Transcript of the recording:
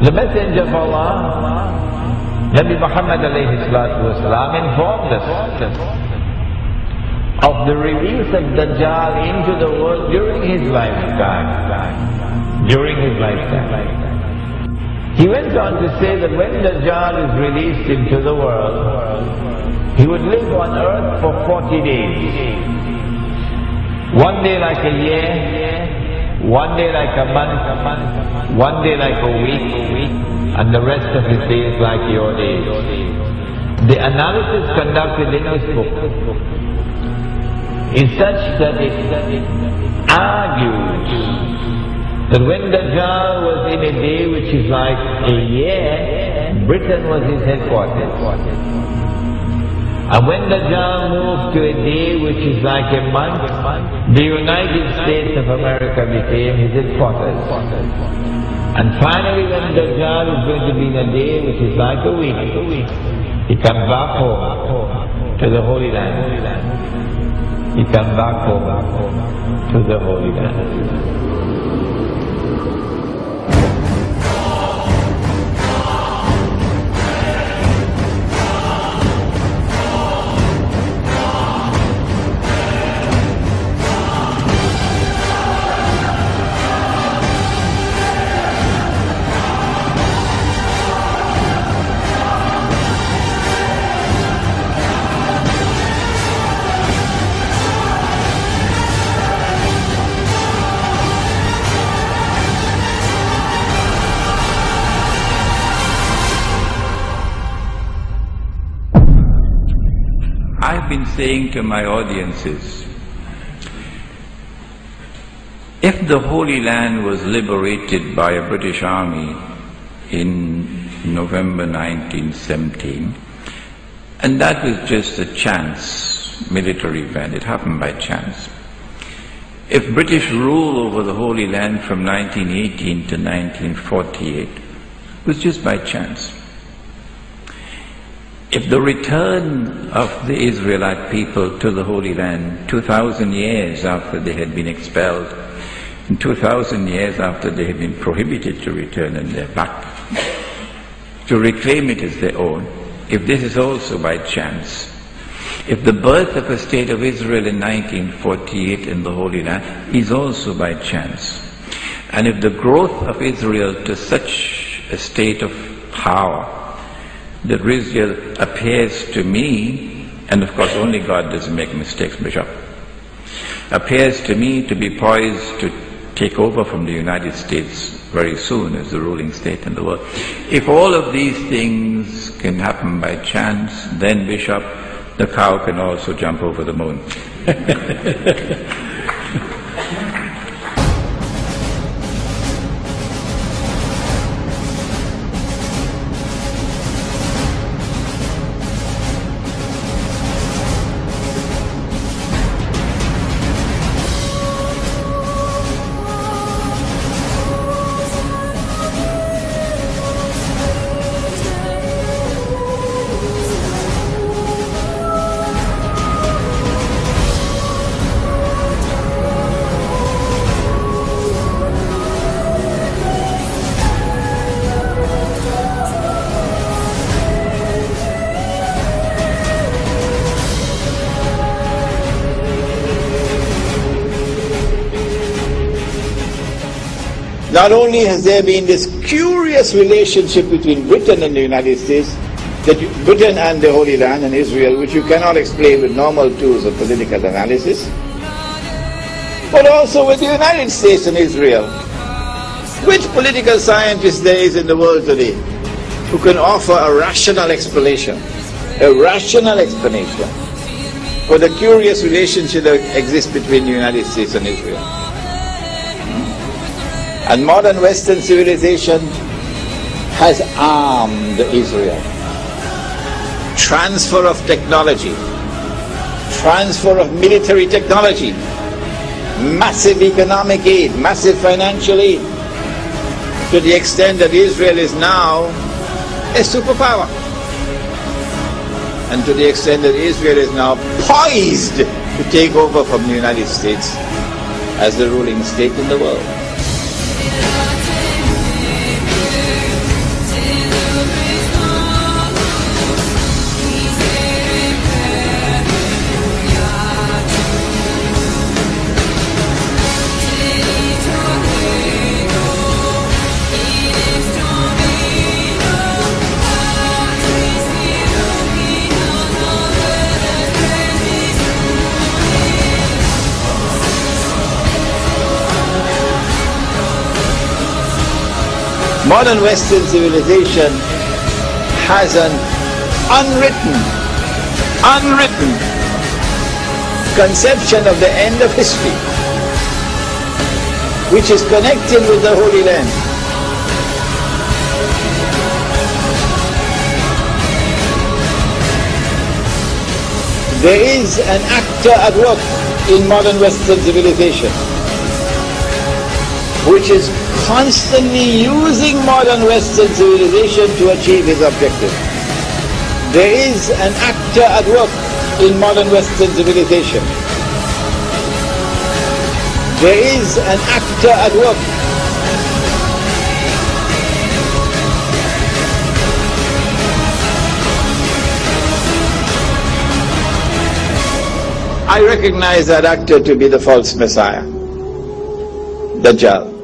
The Messenger of Allah, Nabi Muhammad ﷺ, informed us of the release of Dajjal into the world during his lifetime. He went on to say that when Dajjal is released into the world, he would live on earth for 40 days. One day like a year, one day like a month, one day like a week, and the rest of his days like your days. The analysis conducted in his book is such that it argues that when Dajjal was in a day which is like a year, Britain was his headquarters. And when Dajjal moved to a day which is like a month, the United States of America became his headquarters. And finally when Dajjal is going to be in a day which is like a week, he comes back home to the Holy Land. He comes back home to the Holy Land. I've been saying to my audiences, if the Holy Land was liberated by a British army in November 1917, and that was just a chance military event, it happened by chance. If British rule over the Holy Land from 1918 to 1948 was just by chance, if the return of the Israelite people to the Holy Land 2,000 years after they had been expelled, and 2,000 years after they had been prohibited to return and they're back, to reclaim it as their own, if this is also by chance, if the birth of a state of Israel in 1948 in the Holy Land is also by chance, and if the growth of Israel to such a state of power that Israel appears to me, and of course only God doesn't make mistakes, Bishop, appears to me to be poised to take over from the United States very soon as the ruling state in the world. If all of these things can happen by chance, then Bishop, the cow can also jump over the moon. Not only has there been this curious relationship between Britain and the United States, Britain and the Holy Land and Israel, which you cannot explain with normal tools of political analysis, but also with the United States and Israel. Which political scientist there is in the world today who can offer a rational explanation for the curious relationship that exists between the United States and Israel? And modern Western civilization has armed Israel. Transfer of technology, transfer of military technology, massive economic aid, massive financial aid, to the extent that Israel is now a superpower. And to the extent that Israel is now poised to take over from the United States as the ruling state in the world. Modern Western civilization has an unwritten conception of the end of history, which is connected with the Holy Land. There is an actor at work in modern Western civilization, which is constantly using modern Western civilization to achieve his objective. There is an actor at work in modern Western civilization. There is an actor at work. I recognize that actor to be the false Messiah, Dajjal.